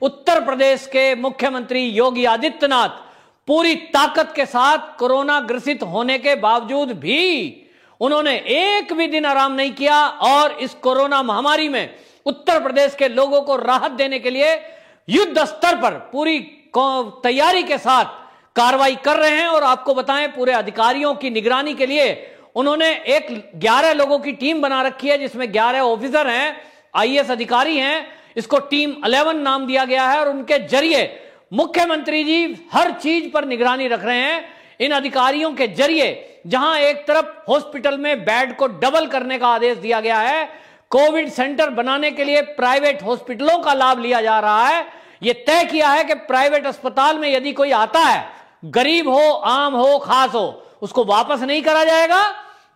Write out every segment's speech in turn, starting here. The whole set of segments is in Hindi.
उत्तर प्रदेश के मुख्यमंत्री योगी आदित्यनाथ पूरी ताकत के साथ कोरोना ग्रसित होने के बावजूद भी उन्होंने एक भी दिन आराम नहीं किया और इस कोरोना महामारी में उत्तर प्रदेश के लोगों को राहत देने के लिए युद्ध स्तर पर पूरी तैयारी के साथ कार्रवाई कर रहे हैं। और आपको बताएं, पूरे अधिकारियों की निगरानी के लिए उन्होंने एक 11 लोगों की टीम बना रखी है, जिसमें 11 ऑफिसर हैं, आईएएस अधिकारी हैं। इसको टीम 11 नाम दिया गया है और उनके जरिए मुख्यमंत्री जी हर चीज पर निगरानी रख रहे हैं। इन अधिकारियों के जरिए जहां एक तरफ हॉस्पिटल में बेड को डबल करने का आदेश दिया गया है, कोविड सेंटर बनाने के लिए प्राइवेट हॉस्पिटलों का लाभ लिया जा रहा है। यह तय किया है कि प्राइवेट अस्पताल में यदि कोई आता है, गरीब हो, आम हो, खास हो, उसको वापस नहीं करा जाएगा,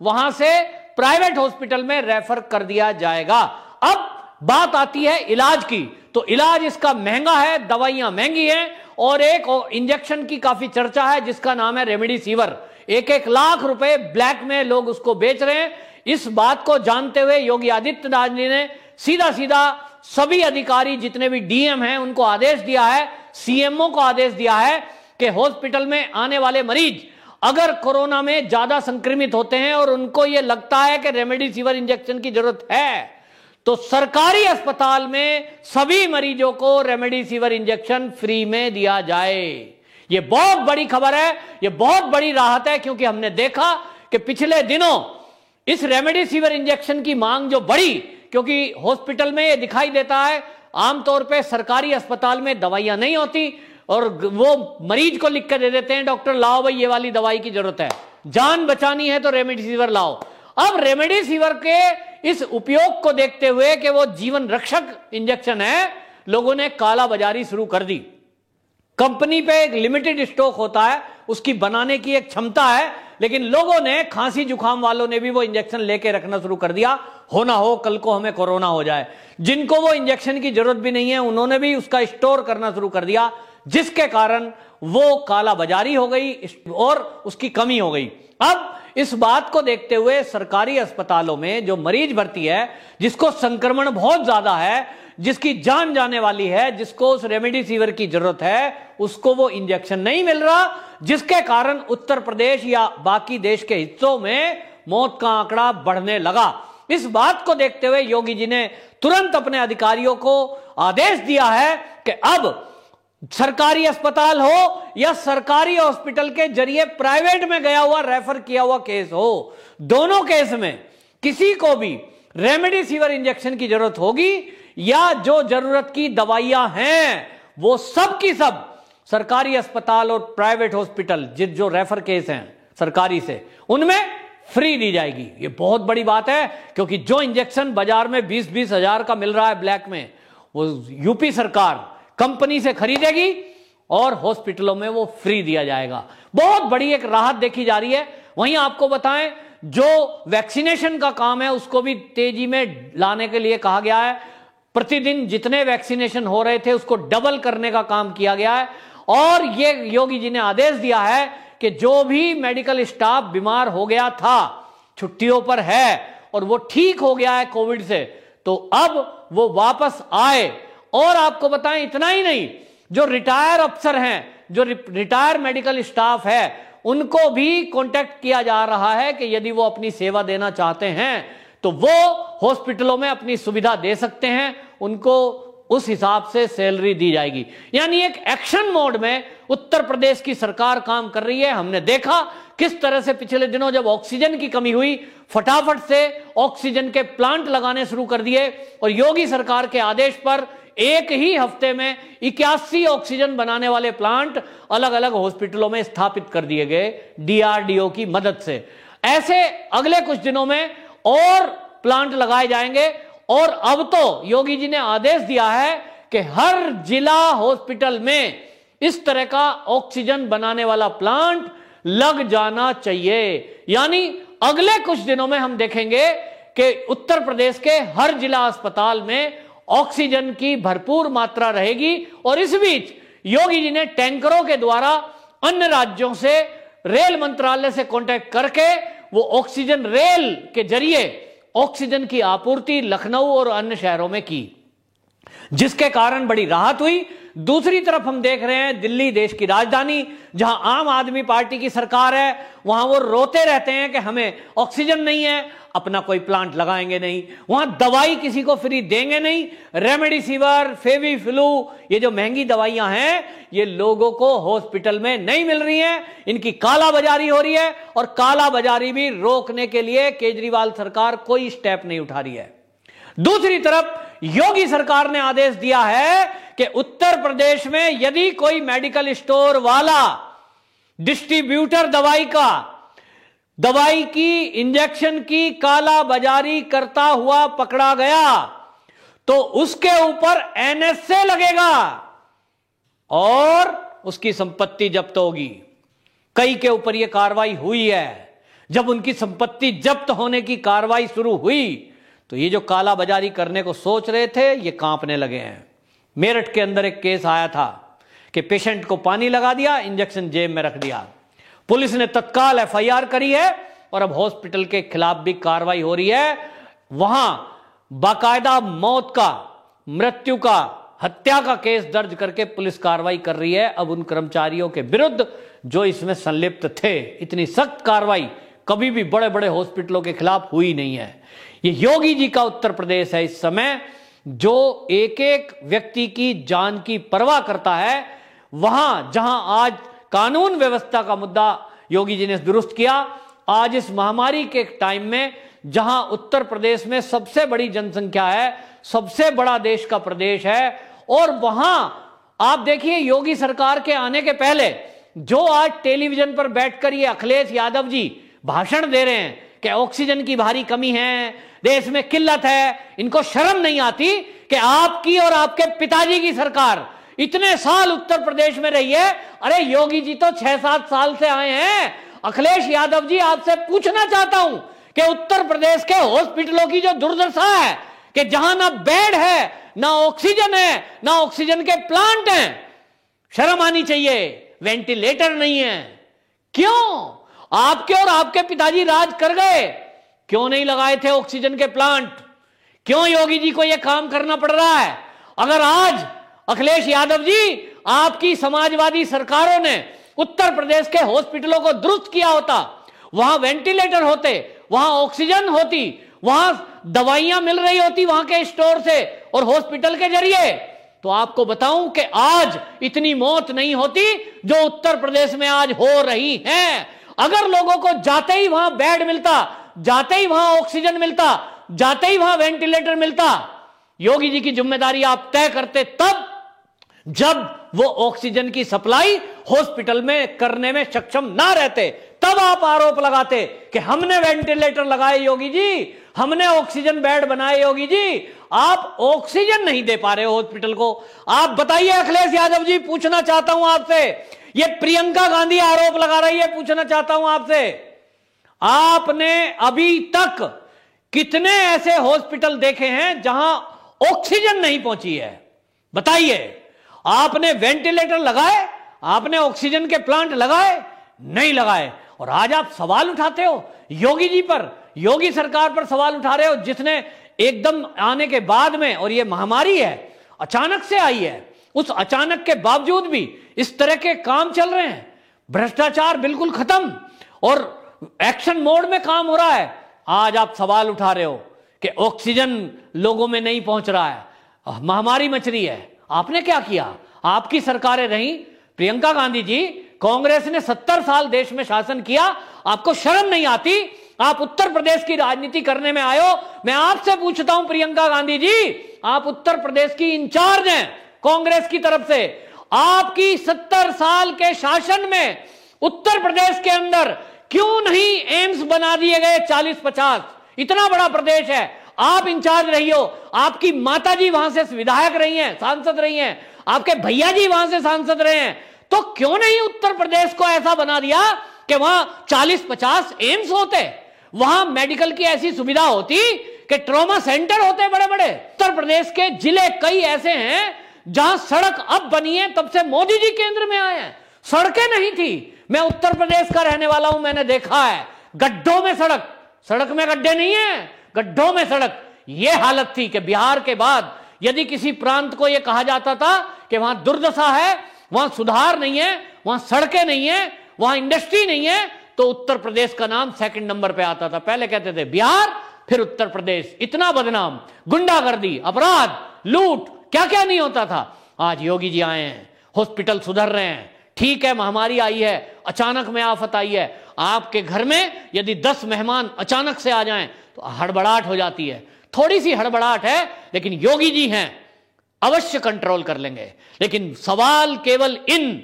वहां से प्राइवेट हॉस्पिटल में रेफर कर दिया जाएगा। अब बात आती है इलाज की, तो इलाज इसका महंगा है, दवाइयां महंगी हैं और एक इंजेक्शन की काफी चर्चा है जिसका नाम है रेमडेसिविर। 1-1 लाख रुपए ब्लैक में लोग उसको बेच रहे हैं। इस बात को जानते हुए योगी आदित्यनाथ जी ने सीधा सीधा सभी अधिकारी जितने भी डीएम हैं उनको आदेश दिया है, सीएमओ को आदेश दिया है कि हॉस्पिटल में आने वाले मरीज अगर कोरोना में ज्यादा संक्रमित होते हैं और उनको यह लगता है कि रेमडेसिविर इंजेक्शन की जरूरत है, तो सरकारी अस्पताल में सभी मरीजों को रेमडेसिविर इंजेक्शन फ्री में दिया जाए। यह बहुत बड़ी खबर है, यह बहुत बड़ी राहत है, क्योंकि हमने देखा कि पिछले दिनों इस रेमडेसिविर इंजेक्शन की मांग जो बढ़ी, क्योंकि हॉस्पिटल में यह दिखाई देता है आमतौर पे सरकारी अस्पताल में दवाइयां नहीं होती और वो मरीज को लिख कर दे देते हैं, डॉक्टर लाओ भाई ये वाली दवाई की जरूरत है, जान बचानी है तो रेमडेसिविर लाओ। अब रेमडेसिविर के इस उपयोग को देखते हुए कि वो जीवन रक्षक इंजेक्शन है, लोगों ने काला बाजारी शुरू कर दी। कंपनी पे एक लिमिटेड स्टॉक होता है, उसकी बनाने की एक क्षमता है, लेकिन लोगों ने, खांसी जुकाम वालों ने भी वो इंजेक्शन लेके रखना शुरू कर दिया, हो ना हो कल को हमें कोरोना हो जाए। जिनको वो इंजेक्शन की जरूरत भी नहीं है उन्होंने भी उसका स्टोर करना शुरू कर दिया, जिसके कारण वो काला बाजारी हो गई और उसकी कमी हो गई। अब इस बात को देखते हुए सरकारी अस्पतालों में जो मरीज भर्ती है, जिसको संक्रमण बहुत ज्यादा है, जिसकी जान जाने वाली है, जिसको उस रेमडेसिविर की जरूरत है, उसको वो इंजेक्शन नहीं मिल रहा, जिसके कारण उत्तर प्रदेश या बाकी देश के हिस्सों में मौत का आंकड़ा बढ़ने लगा। इस बात को देखते हुए योगी जी ने तुरंत अपने अधिकारियों को आदेश दिया है कि अब सरकारी अस्पताल हो या सरकारी हॉस्पिटल के जरिए प्राइवेट में गया हुआ रेफर किया हुआ केस हो, दोनों केस में किसी को भी रेमडेसिविर इंजेक्शन की जरूरत होगी या जो जरूरत की दवाइयां हैं वो सब की सब सरकारी अस्पताल और प्राइवेट हॉस्पिटल जो रेफर केस हैं सरकारी से, उनमें फ्री दी जाएगी। ये बहुत बड़ी बात है, क्योंकि जो इंजेक्शन बाजार में 20-20 हजार का मिल रहा है ब्लैक में, वो यूपी सरकार कंपनी से खरीदेगी और हॉस्पिटलों में वो फ्री दिया जाएगा। बहुत बड़ी एक राहत देखी जा रही है। वहीं आपको बताएं, जो वैक्सीनेशन का काम है उसको भी तेजी में लाने के लिए कहा गया है। प्रतिदिन जितने वैक्सीनेशन हो रहे थे उसको डबल करने का काम किया गया है और ये योगी जी ने आदेश दिया है कि जो भी मेडिकल स्टाफ बीमार हो गया था, छुट्टियों पर है और वो ठीक हो गया है कोविड से, तो अब वो वापस आए। और आपको बताएं, इतना ही नहीं, जो रिटायर अफसर हैं, जो रिटायर मेडिकल स्टाफ है, उनको भी कांटेक्ट किया जा रहा है कि यदि वो अपनी सेवा देना चाहते हैं तो वो हॉस्पिटलों में अपनी सुविधा दे सकते हैं, उनको उस हिसाब से सैलरी दी जाएगी। यानी एक एक्शन मोड में उत्तर प्रदेश की सरकार काम कर रही है। हमने देखा किस तरह से पिछले दिनों जब ऑक्सीजन की कमी हुई, फटाफट से ऑक्सीजन के प्लांट लगाने शुरू कर दिए और योगी सरकार के आदेश पर एक ही हफ्ते में 81 ऑक्सीजन बनाने वाले प्लांट अलग अलग हॉस्पिटलों में स्थापित कर दिए गए डीआरडीओ की मदद से। ऐसे अगले कुछ दिनों में और प्लांट लगाए जाएंगे और अब तो योगी जी ने आदेश दिया है कि हर जिला हॉस्पिटल में इस तरह का ऑक्सीजन बनाने वाला प्लांट लग जाना चाहिए। यानी अगले कुछ दिनों में हम देखेंगे कि उत्तर प्रदेश के हर जिला अस्पताल में ऑक्सीजन की भरपूर मात्रा रहेगी। और इस बीच योगी जी ने टैंकरों के द्वारा अन्य राज्यों से, रेल मंत्रालय से कांटेक्ट करके वो ऑक्सीजन रेल के जरिए ऑक्सीजन की आपूर्ति लखनऊ और अन्य शहरों में की। जिसके कारण बड़ी राहत हुई। दूसरी तरफ हम देख रहे हैं दिल्ली, देश की राजधानी, जहां आम आदमी पार्टी की सरकार है, वहां वो रोते रहते हैं कि हमें ऑक्सीजन नहीं है, अपना कोई प्लांट लगाएंगे नहीं, वहां दवाई किसी को फ्री देंगे नहीं, रेमडेसिविर, फेविफ्लू, ये जो महंगी दवाइयां हैं ये लोगों को हॉस्पिटल में नहीं मिल रही हैं, इनकी कालाबाजारी हो रही है और कालाबाजारी भी रोकने के लिए केजरीवाल सरकार कोई स्टेप नहीं उठा रही है। दूसरी तरफ योगी सरकार ने आदेश दिया है कि उत्तर प्रदेश में यदि कोई मेडिकल स्टोर वाला डिस्ट्रीब्यूटर दवाई की, इंजेक्शन की कालाबाजारी करता हुआ पकड़ा गया तो उसके ऊपर एनएसए लगेगा और उसकी संपत्ति जब्त होगी। कई के ऊपर यह कार्रवाई हुई है। जब उनकी संपत्ति जब्त होने की कार्रवाई शुरू हुई तो ये जो कालाबाजारी करने को सोच रहे थे ये कांपने लगे हैं। मेरठ के अंदर एक केस आया था कि पेशेंट को पानी लगा दिया, इंजेक्शन जेब में रख दिया। पुलिस ने तत्काल एफआईआर करी है और अब हॉस्पिटल के खिलाफ भी कार्रवाई हो रही है। वहां बाकायदा मौत का, मृत्यु का, हत्या का केस दर्ज करके पुलिस कार्रवाई कर रही है अब उन कर्मचारियों के विरुद्ध जो इसमें संलिप्त थे। इतनी सख्त कार्रवाई कभी भी बड़े बड़े हॉस्पिटलों के खिलाफ हुई नहीं है। ये योगी जी का उत्तर प्रदेश है इस समय, जो एक एक व्यक्ति की जान की परवाह करता है। वहां जहां आज कानून व्यवस्था का मुद्दा योगी जी ने दुरुस्त किया, आज इस महामारी के टाइम में जहां उत्तर प्रदेश में सबसे बड़ी जनसंख्या है, सबसे बड़ा देश का प्रदेश है, और वहां आप देखिए योगी सरकार के आने के पहले जो आज टेलीविजन पर बैठकर ये अखिलेश यादव जी भाषण दे रहे हैं कि ऑक्सीजन की भारी कमी है, देश में किल्लत है, इनको शर्म नहीं आती कि आपकी और आपके पिताजी की सरकार इतने साल उत्तर प्रदेश में रही है। अरे योगी जी तो 6-7 साल से आए हैं। अखिलेश यादव जी आपसे पूछना चाहता हूं कि उत्तर प्रदेश के हॉस्पिटलों की जो दुर्दशा है कि जहां ना बेड है, ना ऑक्सीजन है, ना ऑक्सीजन के प्लांट हैं, शर्म आनी चाहिए, वेंटिलेटर नहीं है। क्यों? आपके और आपके पिताजी राज कर गए, क्यों नहीं लगाए थे ऑक्सीजन के प्लांट? क्यों योगी जी को यह काम करना पड़ रहा है? अगर आज अखिलेश यादव जी, आपकी समाजवादी सरकारों ने उत्तर प्रदेश के हॉस्पिटलों को दुरुस्त किया होता, वहां वेंटिलेटर होते, वहां ऑक्सीजन होती, वहां दवाइयां मिल रही होती वहां के स्टोर से और हॉस्पिटल के जरिए, तो आपको बताऊं कि आज इतनी मौत नहीं होती जो उत्तर प्रदेश में आज हो रही है। अगर लोगों को जाते ही वहां बेड मिलता, जाते ही वहां ऑक्सीजन मिलता, जाते ही वहां वेंटिलेटर मिलता, योगी जी की जिम्मेदारी आप तय करते तब जब वो ऑक्सीजन की सप्लाई हॉस्पिटल में करने में सक्षम ना रहते, तब आप आरोप लगाते कि हमने वेंटिलेटर लगाए योगी जी, हमने ऑक्सीजन बेड बनाए योगी जी। आप ऑक्सीजन नहीं दे पा रहे हो हॉस्पिटल को। आप बताइए अखिलेश यादव जी, पूछना चाहता हूं आपसे, ये प्रियंका गांधी आरोप लगा रही है, पूछना चाहता हूं आपसे, आपने अभी तक कितने ऐसे हॉस्पिटल देखे हैं जहां ऑक्सीजन नहीं पहुंची है? बताइए। आपने वेंटिलेटर लगाए, आपने ऑक्सीजन के प्लांट लगाए? नहीं लगाए। और आज आप सवाल उठाते हो योगी जी पर, योगी सरकार पर सवाल उठा रहे हो, जिसने एकदम आने के बाद में, और ये महामारी है अचानक से आई है, उस अचानक के बावजूद भी इस तरह के काम चल रहे हैं। भ्रष्टाचार बिल्कुल खत्म और एक्शन मोड में काम हो रहा है। आज आप सवाल उठा रहे हो कि ऑक्सीजन लोगों में नहीं पहुंच रहा है, महामारी मच रही है। आपने क्या किया? आपकी सरकारें रही, प्रियंका गांधी जी, कांग्रेस ने 70 साल देश में शासन किया, आपको शर्म नहीं आती? आप उत्तर प्रदेश की राजनीति करने में आए हो। मैं आपसे पूछता हूं प्रियंका गांधी जी, आप उत्तर प्रदेश की इंचार्ज हैं कांग्रेस की तरफ से, आपकी 70 साल के शासन में उत्तर प्रदेश के अंदर क्यों नहीं एम्स बना दिए गए 40-50? इतना बड़ा प्रदेश है, आप इंचार्ज रही हो, आपकी माताजी वहां से विधायक रही हैं, सांसद रही हैं, आपके भैया जी वहां से सांसद रहे हैं, तो क्यों नहीं उत्तर प्रदेश को ऐसा बना दिया कि वहां 40-50 एम्स होते, वहां मेडिकल की ऐसी सुविधा होती कि ट्रॉमा सेंटर होते बड़े बड़े। उत्तर प्रदेश के जिले कई ऐसे हैं जहां सड़क अब बनी है, तब से मोदी जी केंद्र में आए हैं, सड़कें नहीं थी। मैं उत्तर प्रदेश का रहने वाला हूं, मैंने देखा है गड्ढों में सड़क, सड़क में गड्ढे नहीं है, गड्ढों में सड़क। यह हालत थी कि बिहार के बाद यदि किसी प्रांत को यह कहा जाता था कि वहां दुर्दशा है, वहां सुधार नहीं है, वहां सड़कें नहीं है, वहां इंडस्ट्री नहीं है, तो उत्तर प्रदेश का नाम सेकंड नंबर पे आता था। पहले कहते थे बिहार, फिर उत्तर प्रदेश। इतना बदनाम, गुंडागर्दी, अपराध, लूट, क्या क्या नहीं होता था। आज योगी जी आए हैं, हॉस्पिटल सुधर रहे हैं। ठीक है, महामारी आई है, अचानक में आफत आई है, आपके घर में यदि 10 मेहमान अचानक से आ जाएं तो हड़बड़ाहट हो जाती है। थोड़ी सी हड़बड़ाहट है, लेकिन योगी जी हैं, अवश्य कंट्रोल कर लेंगे। लेकिन सवाल केवल इन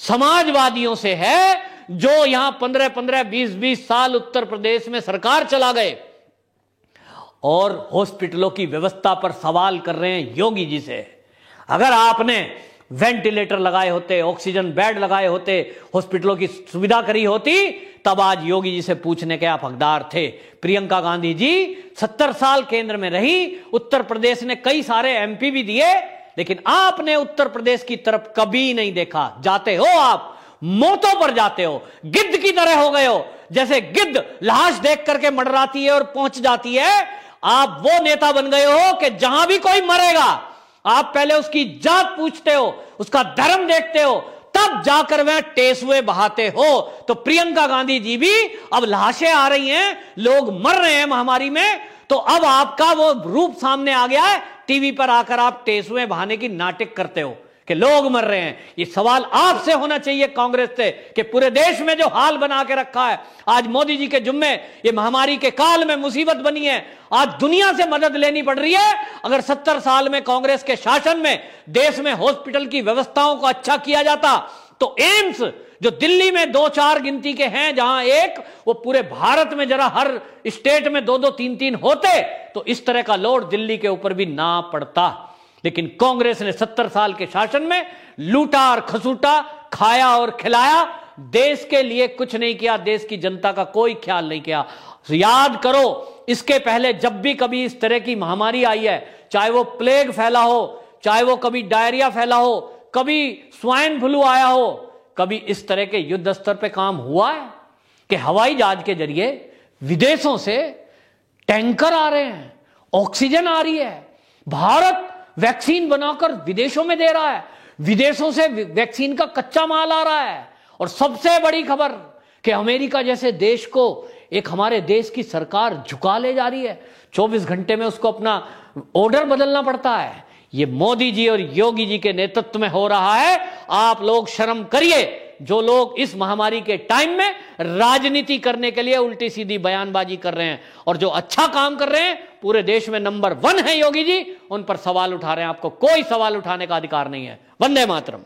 समाजवादियों से है जो यहां 15-15, 20-20 साल उत्तर प्रदेश में सरकार चला गए और हॉस्पिटलों की व्यवस्था पर सवाल कर रहे हैं योगी जी से। अगर आपने वेंटिलेटर लगाए होते, ऑक्सीजन बेड लगाए होते, हॉस्पिटलों की सुविधा करी होती, तब आज योगी जी से पूछने के आप हकदार थे। प्रियंका गांधी जी 70 साल केंद्र में रही, उत्तर प्रदेश ने कई सारे एमपी भी दिए, लेकिन आपने उत्तर प्रदेश की तरफ कभी नहीं देखा। जाते हो आप, मौतों पर जाते हो, गिद्ध की तरह हो गए हो। जैसे गिद्ध लाश देख करके मंडराती है और पहुंच जाती है, आप वो नेता बन गए हो कि जहां भी कोई मरेगा आप पहले उसकी जात पूछते हो, उसका धर्म देखते हो, तब जाकर वह टेसुए बहाते हो। तो प्रियंका गांधी जी भी, अब लाशें आ रही हैं, लोग मर रहे हैं महामारी में, तो अब आपका वो रूप सामने आ गया है, टीवी पर आकर आप टेसुए बहाने की नाटक करते हो कि लोग मर रहे हैं। ये सवाल आपसे होना चाहिए कांग्रेस से कि पूरे देश में जो हाल बना के रखा है, आज मोदी जी के जुम्मे ये महामारी के काल में मुसीबत बनी है, आज दुनिया से मदद लेनी पड़ रही है। अगर 70 साल में कांग्रेस के शासन में देश में हॉस्पिटल की व्यवस्थाओं को अच्छा किया जाता, तो एम्स जो दिल्ली में 2-4 गिनती के हैं, जहां एक, वो पूरे भारत में जरा हर स्टेट में 2-2, 3-3 होते, तो इस तरह का लोड दिल्ली के ऊपर भी ना पड़ता। लेकिन कांग्रेस ने 70 साल के शासन में लूटा और खसूटा, खाया और खिलाया, देश के लिए कुछ नहीं किया, देश की जनता का कोई ख्याल नहीं किया। याद करो, इसके पहले जब भी कभी इस तरह की महामारी आई है, चाहे वो प्लेग फैला हो, चाहे वो कभी डायरिया फैला हो, कभी स्वाइन फ्लू आया हो, कभी इस तरह के युद्ध स्तर पे काम हुआ है कि हवाई जहाज के जरिए विदेशों से टैंकर आ रहे हैं, ऑक्सीजन आ रही है, भारत वैक्सीन बनाकर विदेशों में दे रहा है, विदेशों से वैक्सीन का कच्चा माल आ रहा है, और सबसे बड़ी खबर कि अमेरिका जैसे देश को एक हमारे देश की सरकार झुका ले जा रही है। 24 घंटे में उसको अपना ऑर्डर बदलना पड़ता है। ये मोदी जी और योगी जी के नेतृत्व में हो रहा है। आप लोग शर्म करिए, जो लोग इस महामारी के टाइम में राजनीति करने के लिए उल्टी सीधी बयानबाजी कर रहे हैं, और जो अच्छा काम कर रहे हैं, पूरे देश में नंबर 1 है योगी जी, उन पर सवाल उठा रहे हैं। आपको कोई सवाल उठाने का अधिकार नहीं है। वंदे मातरम।